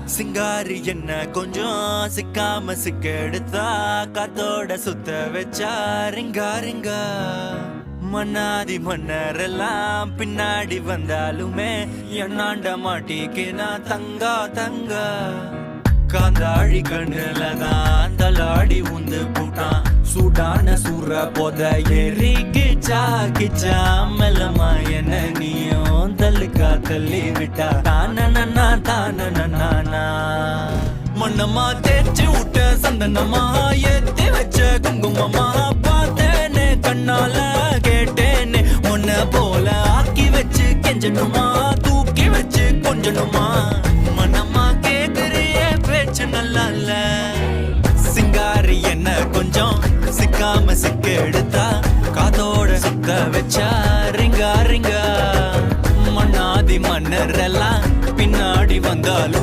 சிங்காரி என்ன கொஞ்சம் சிக்காம சிக்க எடுத்தா காத்தோட சுத்த வச்சா ரிங்கா ரிங்கா மன்னாதி மன்னரெல்லாம் பின்னாடி வந்தாலுமே என்னாண்ட மாட்டிக்கு நான் தங்கா தங்கா காந்தாழி கண்ணுலதான் தலாடி உந்து போட்டான் சூடான சூற போத ஏறி கிச்சா கிச்சா மெல்லமா என்ன நீயும் தள்ளுக்கா தள்ளி விட்டா தானனா தானனா மண்ணம்மா தேய்ச்சி விட்ட சந்தனமா ஏத்தி வச்ச குங்குமமா பார்த்தேனே கண்ணால கேட்டேனே உன்ன போல ஆக்கி வச்சு கெஞ்சணுமா தூக்கி வச்சு கொஞ்சணுமா மண்ணம்மா கேக்குறிய பேச்சு நல்லா இல்ல சிங்காரி என்ன கொஞ்சம் சிக்காம சிக்க எடுத்தா காதோட சுத்த வச்சா ரிங்கா ரிங்கா மண்ணாதி மன்னர் எல்லாம் பின்னாடி வந்தாலும்